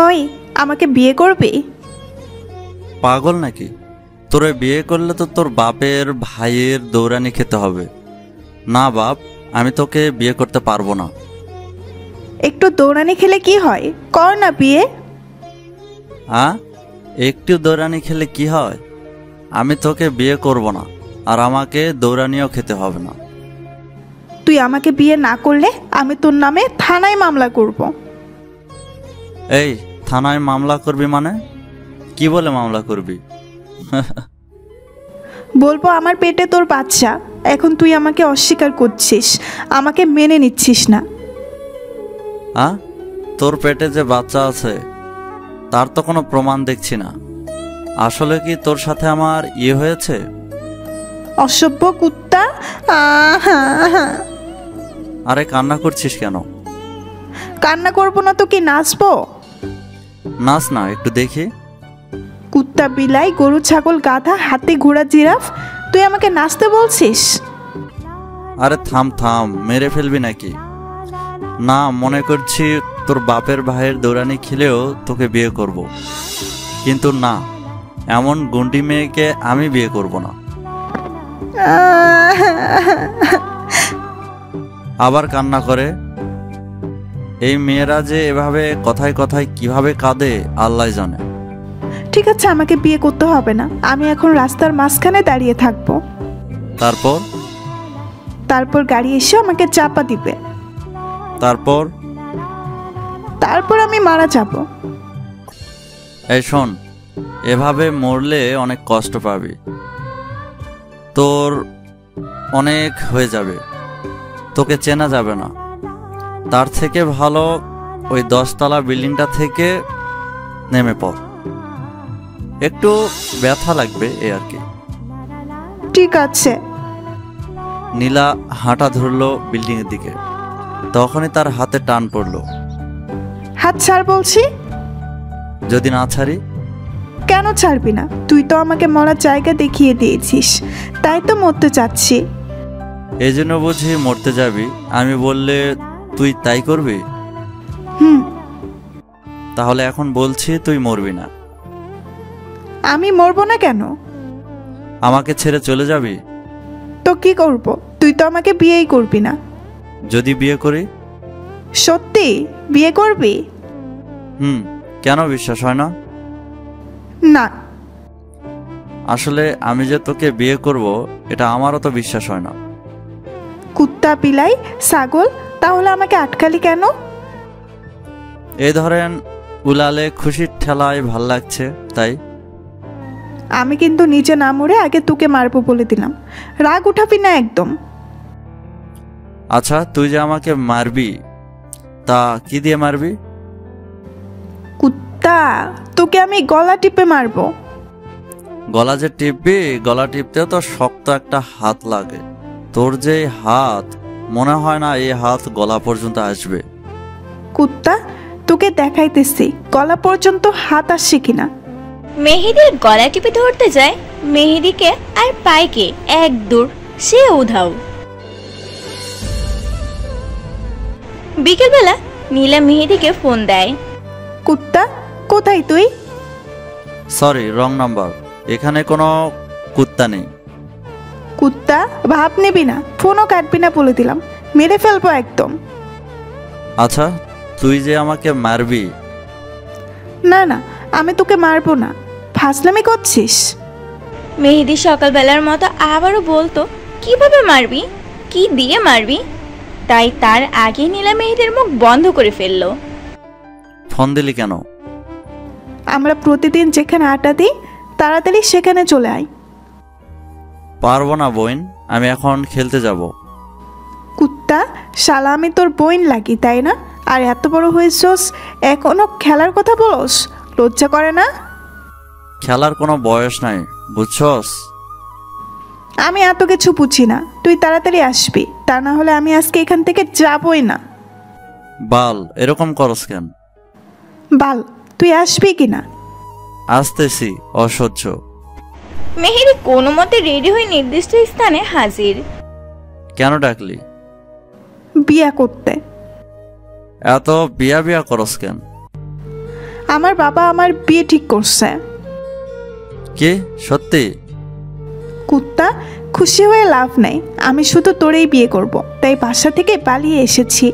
ওই, আমাকে বিয়ে করবি? পাগল নাকি? তোরে বিয়ে করলে তো তোর বাপের ভাইয়ের দৌড়ানি খেতে হবে। না বাপ, আমি তোকে বিয়ে করতে পারবো না। একটু দৌড়ানি খেলে কি হয়? কর না বিয়ে। একটু দৌড়ানি খেলে কি হয়? আমি তোকে বিয়ে করব না, আর আমাকে দৌড়ানিও খেতে হবে না। তুই আমাকে বিয়ে না করলে আমি তোর নামে থানায় মামলা করব। এই, থানায় মামলা করবি মানে? কি বলে মামলা করবি? বলবো আমার পেটে তোর বাচ্চা, এখন তুই আমাকে অস্বীকার করছিস, আমাকে মেনে নিচ্ছিস না। তোর পেটে যে বাচ্চা আছে তার তো কোনো প্রমাণ দেখছি না। আসলে কি তোর সাথে আমার হয়েছে? অসভ্য কুত্তা। আরে কান্না করছিস কেন? কান্না করবো না তো কি নাচবো? নাচ না, একটু দেখি। কুত্তা, বিলাই, গরু, ছাগল, গাধা, হাতি, ঘোড়া, জিরাফ, তুই আমাকে নাচতে বলছিস? আরে থাম থাম, মেরে ফেলবি নাকি? না, মনে করছি তোর বাপের ভাইয়ের দৌড়ানি খেলেও তোকে বিয়ে করব। কিন্তু না, এমন গুন্ডি মেয়েকে আমি বিয়ে করব না। আবার কান্না করে। এই মেয়েরা যে এভাবে কথায় কথায় কিভাবে কাঁদে আল্লাহ জানে। ঠিক আছে, আমাকে বিয়ে করতে হবে না, আমি এখন রাস্তার মাঝখানে দাঁড়িয়ে থাকবো। তারপর গাড়ি এসে আমাকে চাপা দিবে। তারপর আমি মারা যাব। এই শোন, এভাবে মরলে অনেক কষ্ট পাবি, তোর অনেক হয়ে যাবে, তোকে চেনা যাবে না। তার থেকে ভালো ওই 10 তলা বিল্ডিংটা থেকে নেমে পড়, একটু ব্যথা লাগবে এই আর কি। ঠিক আছে। নীলা হাঁটা ধরলো বিল্ডিং এর দিকে, তখনই তার হাতে টান পড়লো। হাত ছাড় বলছি। যদি না ছাড়ি? কেন ছাড়বি না? তুই তো আমাকে মরার জায়গা দেখিয়ে দিয়েছিস, তাই তো মরতে চাচ্ছি। এই জন্য বুঝি মরতে যাবি? আমি বললে তুই তাই করবি? তাহলে এখন বলছি তুই মরবি না। আমি মরবো না কেন? আমাকে ছেড়ে চলে যাবি? তো কি করব? তুই তো আমাকে বিয়েই করবি না। যদি বিয়ে করি? সত্যি বিয়ে করবি? কেন বিশ্বাস হয় না? না। আসলে আমি যে তোকে বিয়ে করব এটা আমারও তো বিশ্বাস হয় না। কুত্তা, বিলাই, ছাগল, তাহলে আমাকে আটকালি কেন? এই ধরেন উলালে খুশির ঠেলায় ভাল লাগছে তাই। আমি কিন্তু নিচে না মরে আগে তোকে মারবো বলে দিলাম, রাগ উঠাবি না একদম। আচ্ছা, তুই যে আমাকে মারবি তা কি দিয়ে মারবি? কুত্তা, তোকে আমি গলা টিপে মারবো। গলা যে টিপবি, গলা টিপতেও তো শক্ত একটা হাত লাগে। তোর যে হাত, মনে হয় না এই হাত গলা পর্যন্ত আসবে। কুত্তা, তোকে দেখাইতেছি গলা পর্যন্ত হাত আসছে কিনা। মেহেদির গলা টিপে ধরতে যায়, মেহেদিকে আর পাইকে এক দূর, সে উধাও। বিকেলবেলা নীলা মেহেদিকে ফোন দেয়। কুত্তা, কোথায় তুই? সরি, রং নাম্বার, এখানে কোনো কুত্তা নেই। কুত্তা, ভাব নিবি না, ফোনও কাটবি না বলে দিলাম, মেরে ফেলবো একদম। আচ্ছা, তুই যে আমাকে মারবি? না না, আমি তোকে মারবো না, ফাজলামি করছিস। মেহেদি সকালবেলার মতো আবারও বলতো, কিভাবে মারবি, কি দিয়ে মারবি? তাই তার আগে নীলা মেহেদির মুখ বন্ধ করে ফেললো। ফোন দিলি কেন? আমরা প্রতিদিন যেখানে আড্ডা দিই, তাড়াতাড়ি সেখানে চলে আয়। পারবো না বোন, আমি এখন খেলতে যাব। কুত্তা, শালা আমি তোর বোন লাগি তাই না? আর এত বড় হয়েছস, এখনো খেলার কথা বলস? লজ্জা করে না? খেলার কোনো বয়স নাই, বুঝছস? আমি এত কিছু বুঝি না, তুই তাড়াতাড়ি আসবি, তা না হলে আমি আজকে এখান থেকে যাবই না। বাল, এরকম করস কেন? বাল, তুই আসবি কিনা? আসতেছি, অসহ্য। মেহেদি কোনো মতে রেডি হয়ে নির্দিষ্ট স্থানে হাজির। কেন ডাকলি? বিয়া করতে। এত বিয়া বিয়া করস কেন? আমার বাবা আমার বিয়ে ঠিক করছে। কে? সত্যি? কুত্তা, খুশি হয়ে লাভ নাই, আমি শুধু তোরেই বিয়ে করব, তাই বাসা থেকে পালিয়ে এসেছি।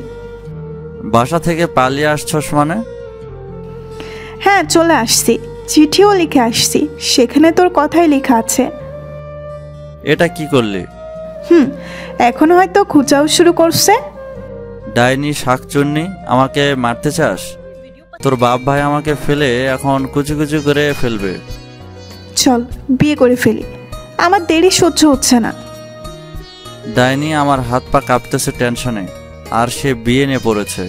বাসা থেকে পালিয়ে আসছস মানে? হ্যাঁ, চলে আসছি, চিঠিও লিখে আসছি, সেখানে তোর কথাই লেখা আছে। এটা কি করলি? এখন হয়তো খোঁজাও শুরু করছে। ডাইনি শাকচুন্নি, আমাকে মারতে চাস? তোর বাপ ভাই আমাকে ফেলে এখন কুচি কুচি করে ফেলবে। চল বিয়ে করে ফেলি, আমার দেরি সহ্য হচ্ছে না। ডাইনি আমার হাত পা কাঁপতেছে টেনশনে, আর সে বিয়ে নিয়ে পড়েছে।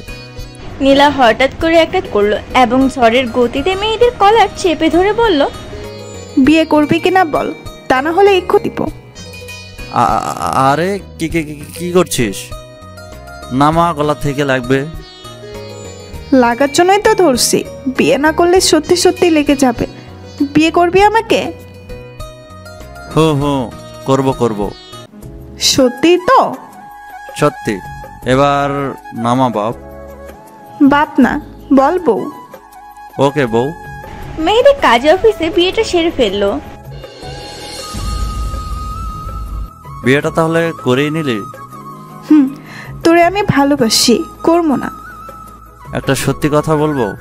নীলা হঠাৎ করে একটা করলো এবং ঝড়ের গতিতে মেহেদীর কলার চেপে ধরে বলল, বিয়ে করবি কিনা বল, তা না হলে এক্ষু দিব। আরে কি কি কি- কি করছিস? নামা, গলা থেকে লাগবে। লাগার জন্যই তো ধরছি, বিয়ে না করলে সত্যি সত্যি লেগে যাবে। বিয়ে করবি আমাকে? হু, করব করব। সত্যি তো? সত্যি। এবার নামা বাপ। বাপ না, বল বউ। ওকে বউ। মেহেদী কাজে অফিসে বিয়েটা সেরে ফেললো। বিয়েটা তাহলে করেই নিলি? তোরে আমি ভালোবাসি, করবো না। একটা সত্যি কথা বলবো?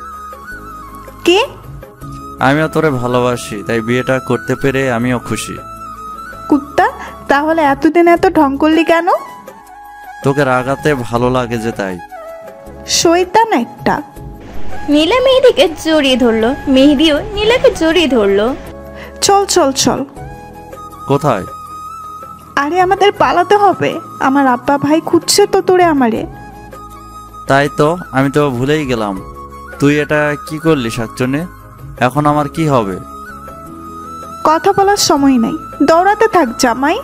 কে? আমিও তোরে ভালোবাসি, তাই বিয়েটা করতে পেরে আমিও খুশি। কুত্তা, তাহলে এতদিন এত ঢং করলি কেন? তোকে রাগাতে ভালো লাগে যে, তাই। শয়তান একটা। নীলা মেহেদীকে জড়িয়ে ধরলো, মেহেদীও নীলাকে জড়িয়ে ধরলো। চল চল চল। কোথায়? আরে আমাদের পালাতে হবে, আমার আব্বা ভাই খুঁজছে তো তোরে আমারে। তাই তো, আমি তো ভুলেই গেলাম। তুই এটা কি করলি শাকচুন্নি? এখন আমার কি হবে? কথা বলার সময় নাই, দৌড়াতে থাক জামাই।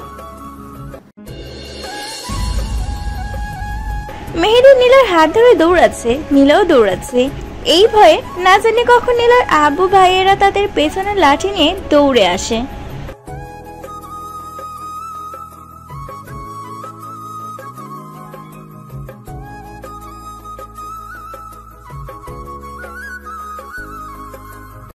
মেহেদী নীলার হাত ধরে দৌড়াচ্ছে, নীলাও দৌড়াচ্ছে। এই ভয়ে না জানি কখন নীলার আব্বু ভাইয়েরা তাদের পেছনে লাঠি নিয়ে দৌড়ে আসে।